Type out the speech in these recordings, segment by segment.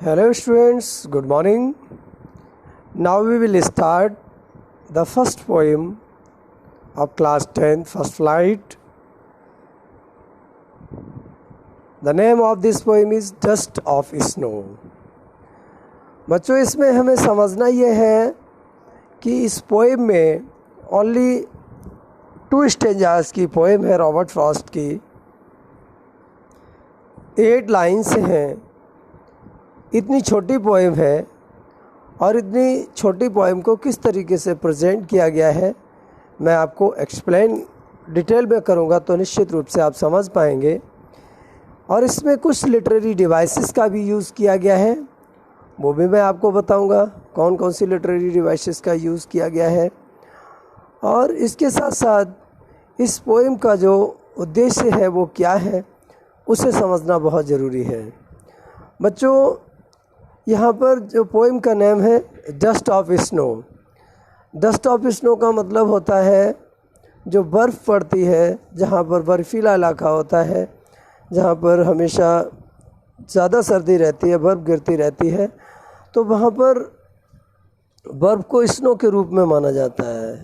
Hello students, good morning. Now we will start the first poem of class 10 first flight. The name of this poem is Dust of Snow. बच्चों इसमें हमें समझना ये है कि इस पोएम में ओनली 2 स्टेंजास की पोएम है रॉबर्ट फ्रॉस्ट की। 8 लाइन्स हैं। इतनी छोटी पोएम है और इतनी छोटी पोएम को किस तरीके से प्रेजेंट किया गया है मैं आपको एक्सप्लेन डिटेल में करूँगा तो निश्चित रूप से आप समझ पाएंगे। और इसमें कुछ लिटरेरी डिवाइसेस का भी यूज़ किया गया है, वो भी मैं आपको बताऊंगा कौन कौन सी लिटरेरी डिवाइसेस का यूज़ किया गया है। और इसके साथ साथ इस पोएम का जो उद्देश्य है वो क्या है उसे समझना बहुत ज़रूरी है। बच्चों यहाँ पर जो पोएम का नेम है dust of snow. Dust of snow का मतलब होता है जो बर्फ़ पड़ती है, जहाँ पर बर्फीला इलाका होता है, जहाँ पर हमेशा ज़्यादा सर्दी रहती है, बर्फ़ गिरती रहती है, तो वहाँ पर बर्फ़ को स्नो के रूप में माना जाता है,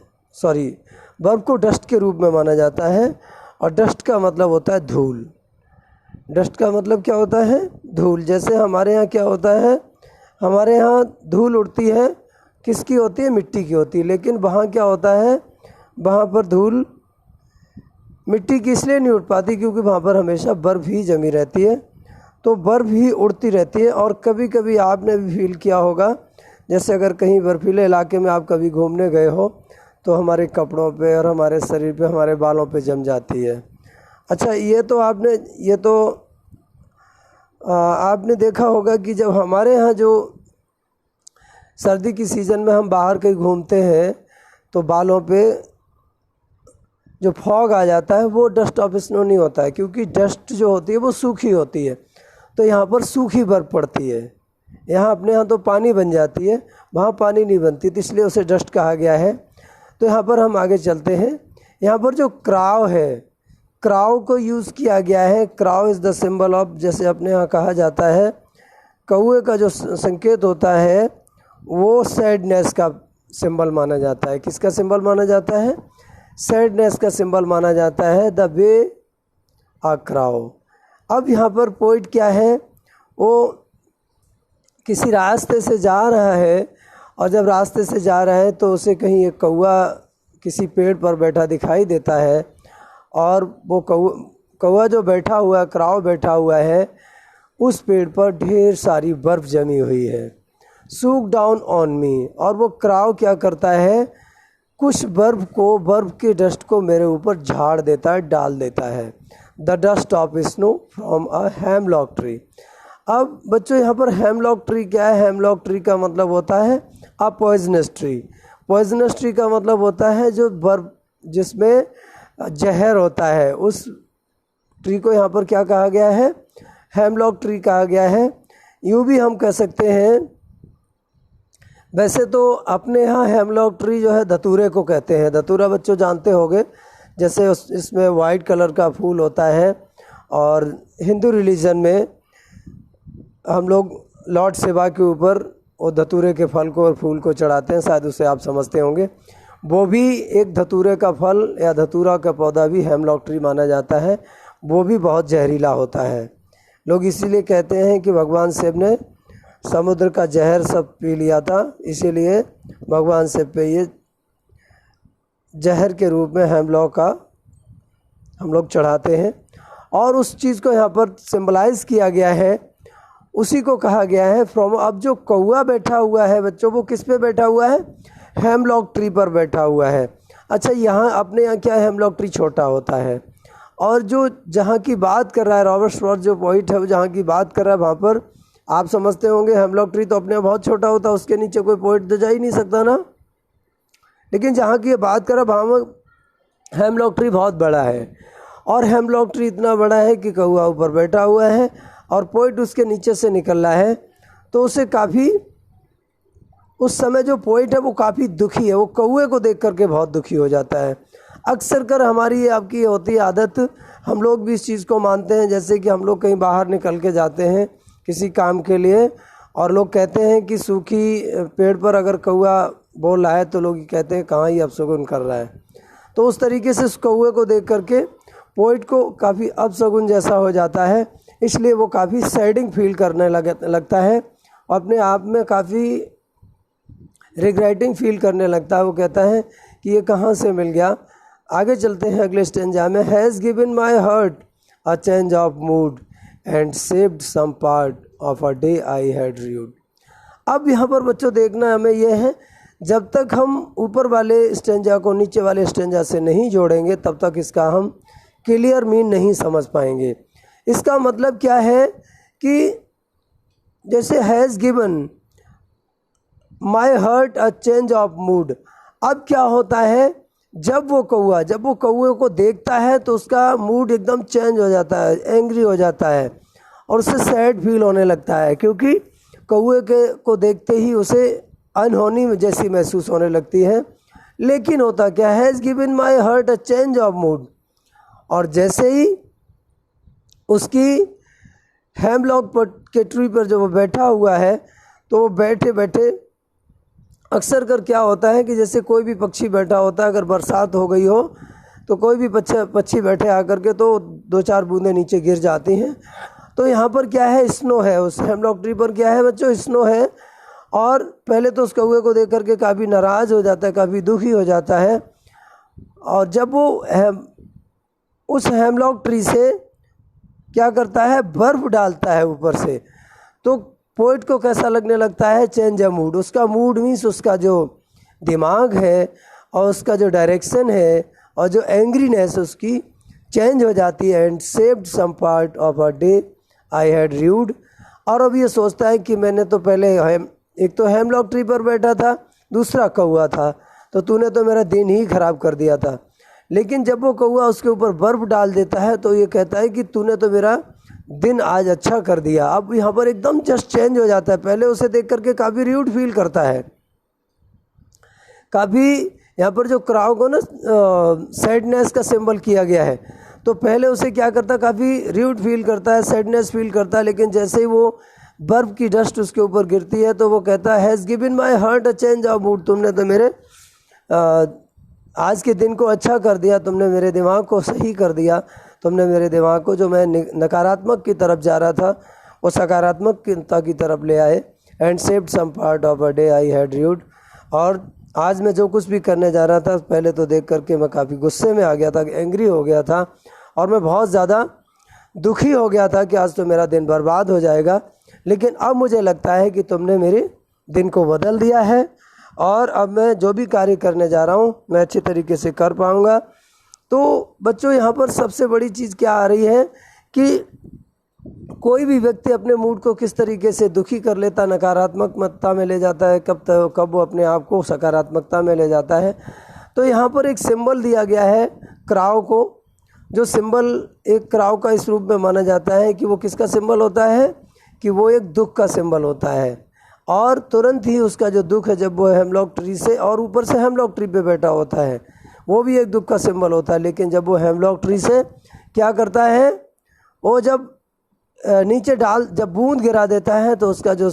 बर्फ़ को डस्ट के रूप में माना जाता है। और डस्ट का मतलब होता है धूल। डस्ट का मतलब क्या होता है? धूल। जैसे हमारे यहाँ क्या होता है, हमारे यहाँ धूल उड़ती है, किसकी होती है? मिट्टी की होती है। लेकिन वहाँ क्या होता है, वहाँ पर धूल मिट्टी की इसलिए नहीं उड़ पाती क्योंकि वहाँ पर हमेशा बर्फ़ ही जमी रहती है, तो बर्फ़ ही उड़ती रहती है। और कभी कभी आपने भी फील किया होगा, जैसे अगर कहीं बर्फीले इलाके में आप कभी घूमने गए हो तो हमारे कपड़ों पे और हमारे शरीर पे, हमारे बालों पे जम जाती है। अच्छा, ये तो आपने देखा होगा कि जब हमारे यहाँ जो सर्दी की सीज़न में हम बाहर कहीं घूमते हैं तो बालों पे जो फॉग आ जाता है वो डस्ट ऑफ स्नो नहीं होता है, क्योंकि डस्ट जो होती है वो सूखी होती है। तो यहाँ पर सूखी बर्फ़ पड़ती है। यहाँ अपने यहाँ तो पानी बन जाती है, वहाँ पानी नहीं बनती, तो इसलिए उसे डस्ट कहा गया है। तो यहाँ पर हम आगे चलते हैं। यहाँ पर जो क्राउ है, क्राउ को यूज़ किया गया है। Crow is the symbol of, जैसे अपने यहाँ कहा जाता है, कौवे का जो संकेत होता है वो सैडनेस का सिंबल माना जाता है। किसका सिंबल माना जाता है? सैडनेस का सिंबल माना जाता है, द वे आ क्राउ। अब यहाँ पर पोइट क्या है, वो किसी रास्ते से जा रहा है और जब रास्ते से जा रहा है तो उसे कहीं एक कौवा किसी पेड़ पर बैठा दिखाई देता है, और वो कौवा जो बैठा हुआ है, क्राउ बैठा हुआ है, उस पेड़ पर ढेर सारी बर्फ़ जमी हुई है। सूक डाउन ऑन मी। और वो क्राउ क्या करता है, कुछ बर्फ़ के डस्ट को मेरे ऊपर झाड़ देता है, डाल देता है। The dust of snow from a hemlock tree. अब बच्चों यहाँ पर हेमलॉक ट्री क्या है? हेमलॉक ट्री का मतलब होता है a poisonous tree. Poisonous tree का मतलब होता है जो बर्फ़ जिसमें जहर होता है, उस ट्री को यहाँ पर क्या कहा गया है? हेमलॉक ट्री कहा गया है। यूँ भी हम कह सकते हैं, वैसे तो अपने यहाँ हेमलॉक ट्री जो है धतूरे को कहते हैं। धतूरा बच्चों जानते होंगे, जैसे इसमें वाइट कलर का फूल होता है, और हिंदू रिलीजन में हम लोग लॉर्ड शिवा के ऊपर वो धतूरे के फल को और फूल को चढ़ाते हैं, शायद उसे आप समझते होंगे। वो भी एक धतूरे का फल या धतूरा का पौधा भी हेमलॉक ट्री माना जाता है। वो भी बहुत जहरीला होता है। लोग इसीलिए कहते हैं कि भगवान शिव ने समुद्र का जहर सब पी लिया था, इसीलिए भगवान शिव पे ये जहर के रूप में हेमलॉक का हम लोग चढ़ाते हैं। और उस चीज़ को यहाँ पर सिंबलाइज किया गया है, उसी को कहा गया है फ्रॉम। अब जो कौवा बैठा हुआ है बच्चों, वो किस पे बैठा हुआ है? हेमलॉक ट्री पर बैठा हुआ है। अच्छा, यहाँ अपने यहाँ क्या है, हेमलॉक ट्री छोटा होता है, और जो जहाँ की बात कर रहा है रॉबर्ट फ्रॉस्ट जो पोइट है, वो जहाँ की बात कर रहा है वहाँ पर आप समझते होंगे हेमलॉक ट्री तो अपने यहाँ बहुत छोटा होता है, उसके नीचे कोई पोइट तो जा ही नहीं सकता ना। लेकिन जहाँ की बात कर रहा है वहाँ हेमलॉक ट्री बहुत बड़ा है, और हेमलॉक ट्री इतना बड़ा है कि कौवा ऊपर बैठा हुआ है और पोइट उसके नीचे से निकल रहा है। तो उसे काफ़ी, उस समय जो पोइट है वो काफ़ी दुखी है, वो कौवे को देख करके बहुत दुखी हो जाता है। अक्सर कर हमारी आपकी होती है आदत, हम लोग भी इस चीज़ को मानते हैं, जैसे कि हम लोग कहीं बाहर निकल के जाते हैं किसी काम के लिए, और लोग कहते हैं कि सूखी पेड़ पर अगर कौआ बोल रहा है तो लोग कहते हैं कहाँ ही अपशगुन कर रहा है। तो उस तरीके से उस कौए को देख करके पोइट को काफ़ी अपशगुन जैसा हो जाता है, इसलिए वो काफ़ी सैडिंग फील करने लगता है और अपने आप में काफ़ी रिग्रेटिंग फील करने लगता है। वो कहता है कि ये कहाँ से मिल गया। आगे चलते हैं अगले स्टेंजा में। Has given my heart a change of mood and saved some part of a day I had rued. अब यहाँ पर बच्चों देखना हमें यह है, जब तक हम ऊपर वाले स्टेंजा को नीचे वाले स्टेंजा से नहीं जोड़ेंगे तब तक इसका हम क्लियर मीन नहीं समझ पाएंगे। इसका मतलब क्या है कि जैसे has given my heart a change of mood, अब क्या होता है जब वो कौए को देखता है तो उसका मूड एकदम चेंज हो जाता है, एंग्री हो जाता है और उसे सैड फील होने लगता है, क्योंकि कौए को देखते ही उसे अनहोनी जैसी महसूस होने लगती है। लेकिन होता क्या है, has given my heart a change of mood, और जैसे ही उसकी हेमलॉक के ट्री पर जो वो बैठा हुआ है तो वो बैठे बैठे अक्सर कर क्या होता है कि जैसे कोई भी पक्षी बैठा होता है, अगर बरसात हो गई हो तो कोई भी पक्षी बैठे आकर के तो 2-4 बूंदें नीचे गिर जाती हैं। तो यहाँ पर क्या है, स्नो है, उस हेमलॉक ट्री पर क्या है बच्चों, स्नो है। और पहले तो उस कौए को देख करके काफ़ी नाराज़ हो जाता है, काफ़ी दुखी हो जाता है। और जब वो उस हेमलॉक ट्री से क्या करता है, बर्फ़ डालता है ऊपर से, तो पोइट को कैसा लगने लगता है, चेंज अ मूड। उसका मूड मीन्स उसका जो दिमाग है और उसका जो डायरेक्शन है और जो एंग्रीनेस उसकी चेंज हो जाती है। And saved some part of a day I had rued, और अब ये सोचता है कि मैंने तो पहले एक तो हेमलॉक ट्री पर बैठा था, दूसरा कौआ था, तो तूने तो मेरा दिन ही ख़राब कर दिया था। लेकिन जब वो कौआ उसके ऊपर बर्फ़ डाल देता है तो ये कहता है कि तूने तो मेरा दिन आज अच्छा कर दिया। अब यहाँ पर एकदम जस्ट चेंज हो जाता है। पहले उसे देख करके काफ़ी र्यूड फील करता है, काफ़ी यहाँ पर जो क्राउ को ना सैडनेस का सिंबल किया गया है, तो पहले उसे क्या करता है, काफ़ी र्यूड फील करता है, सैडनेस फील करता है। लेकिन जैसे ही वो बर्फ़ की डस्ट उसके ऊपर गिरती है तो वो कहता है, has given my heart a change of mood, तुमने तो मेरे आज के दिन को अच्छा कर दिया, तुमने मेरे दिमाग को सही कर दिया, तुमने मेरे दिमाग को जो मैं नकारात्मक की तरफ जा रहा था वो सकारात्मकता की तरफ ले आए। And saved some part of a day I had rued, और आज मैं जो कुछ भी करने जा रहा था पहले तो देख करके मैं काफ़ी गुस्से में आ गया था, एंग्री हो गया था और मैं बहुत ज़्यादा दुखी हो गया था कि आज तो मेरा दिन बर्बाद हो जाएगा। लेकिन अब मुझे लगता है कि तुमने मेरे दिन को बदल दिया है और अब मैं जो भी कार्य करने जा रहा हूँ मैं अच्छी तरीके से कर पाऊँगा। तो बच्चों यहाँ पर सबसे बड़ी चीज़ क्या आ रही है कि कोई भी व्यक्ति अपने मूड को किस तरीके से दुखी कर लेता, नकारात्मकता में ले जाता है, कब वो अपने आप को सकारात्मकता में ले जाता है। तो यहाँ पर एक सिंबल दिया गया है क्राउ को, जो सिंबल एक क्राउ का इस रूप में माना जाता है कि वो किसका सिंबल होता है, कि वो एक दुख का सिंबल होता है। और तुरंत ही उसका जो दुख है, जब वो हेमलॉक ट्री से और ऊपर से हेमलॉक ट्री पे बैठा होता है, वो भी एक दुख का सिंबल होता है। लेकिन जब वो हेमलॉक ट्री से क्या करता है, वो जब नीचे जब बूंद गिरा देता है तो उसका जो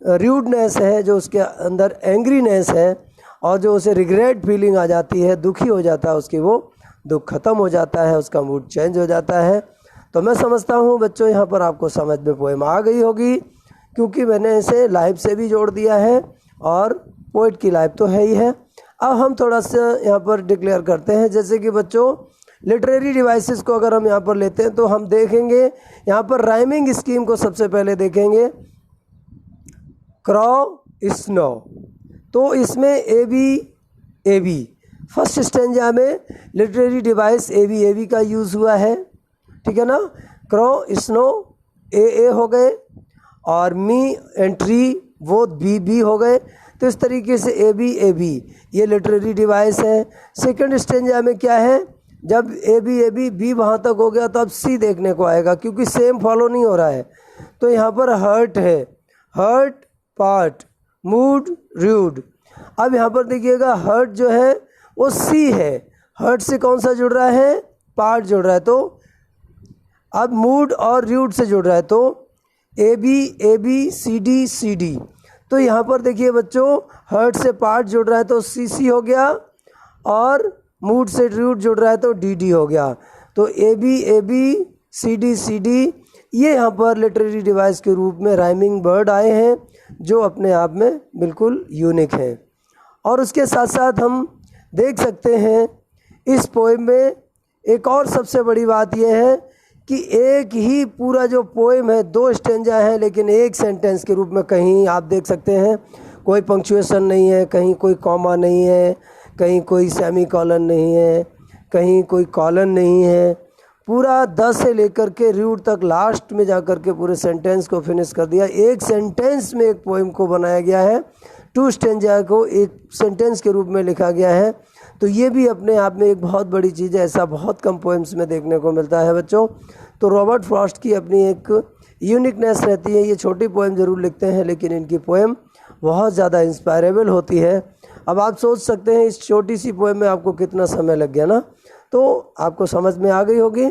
र्यूडनेस है, जो उसके अंदर एंग्रीनेस है और जो उसे रिग्रेट फीलिंग आ जाती है, दुखी हो जाता है, उसकी वो दुख खत्म हो जाता है, उसका मूड चेंज हो जाता है। तो मैं समझता हूँ बच्चों यहाँ पर आपको समझ में पोएम आ गई होगी, क्योंकि मैंने इसे लाइफ से भी जोड़ दिया है और पोइट की लाइफ तो है ही है। अब हम थोड़ा सा यहाँ पर डिक्लेयर करते हैं, जैसे कि बच्चों लिटरेरी डिवाइसेस को अगर हम यहाँ पर लेते हैं तो हम देखेंगे यहाँ पर राइमिंग स्कीम को सबसे पहले देखेंगे। क्रॉ स्नो, तो इसमें ए बी फर्स्ट स्टेंजा में लिटरेरी डिवाइस ए बी का यूज़ हुआ है, ठीक है ना। क्रॉ स्नो ए हो गए और मी एंड ट्री वो बी हो गए। तो इस तरीके से ए बी ये लिटरेरी डिवाइस है। सेकंड स्टेंजा में क्या है, जब ए बी वहाँ तक हो गया तो अब सी देखने को आएगा, क्योंकि सेम फॉलो नहीं हो रहा है। तो यहाँ पर हर्ट है, हर्ट पार्ट, मूड र्यूड। अब यहाँ पर देखिएगा हर्ट जो है वो सी है, हर्ट से कौन सा जुड़ रहा है, पार्ट जुड़ रहा है, तो अब मूड और र्यूड से जुड़ रहा है। तो ए बी सी डी। तो यहाँ पर देखिए बच्चों, हर्ट से पार्ट जुड़ रहा है तो सी हो गया, और मूड से रूट जुड़ रहा है तो डी हो गया। तो ए बी सी डी ये यहाँ पर लिटरेरी डिवाइस के रूप में राइमिंग वर्ड आए हैं, जो अपने आप में बिल्कुल यूनिक हैं। और उसके साथ साथ हम देख सकते हैं इस पोएम में एक और सबसे बड़ी बात यह है कि एक ही पूरा जो पोएम है 2 स्टेंजा हैं, लेकिन एक सेंटेंस के रूप में। कहीं आप देख सकते हैं कोई पंक्चुएशन नहीं है, कहीं कोई कॉमा नहीं है, कहीं कोई सेमी कॉलन नहीं है, कहीं कोई कॉलन नहीं है। पूरा 10 से लेकर के रूट तक लास्ट में जा कर के पूरे सेंटेंस को फिनिश कर दिया। एक सेंटेंस में एक पोएम को बनाया गया है, 2 स्टेंजा को एक सेंटेंस के रूप में लिखा गया है। तो ये भी अपने आप में एक बहुत बड़ी चीज़ है, ऐसा बहुत कम पोएम्स में देखने को मिलता है बच्चों। तो रॉबर्ट फ्रॉस्ट की अपनी एक यूनिकनेस रहती है। ये छोटी पोएम ज़रूर लिखते हैं, लेकिन इनकी पोएम बहुत ज़्यादा इंस्पायरेबल होती है। अब आप सोच सकते हैं इस छोटी सी पोएम में आपको कितना समय लग गया ना, तो आपको समझ में आ गई होगी,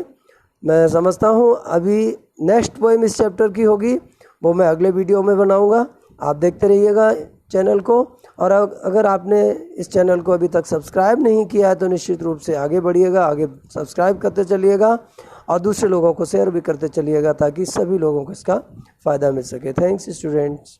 मैं समझता हूँ। अभी नेक्स्ट पोएम इस चैप्टर की होगी, वो मैं अगले वीडियो में बनाऊँगा। आप देखते रहिएगा चैनल को। और अगर आपने इस चैनल को अभी तक सब्सक्राइब नहीं किया है तो निश्चित रूप से आगे बढ़िएगा, आगे सब्सक्राइब करते चलिएगा और दूसरे लोगों को शेयर भी करते चलिएगा, ताकि सभी लोगों को इसका फ़ायदा मिल सके। Thanks students.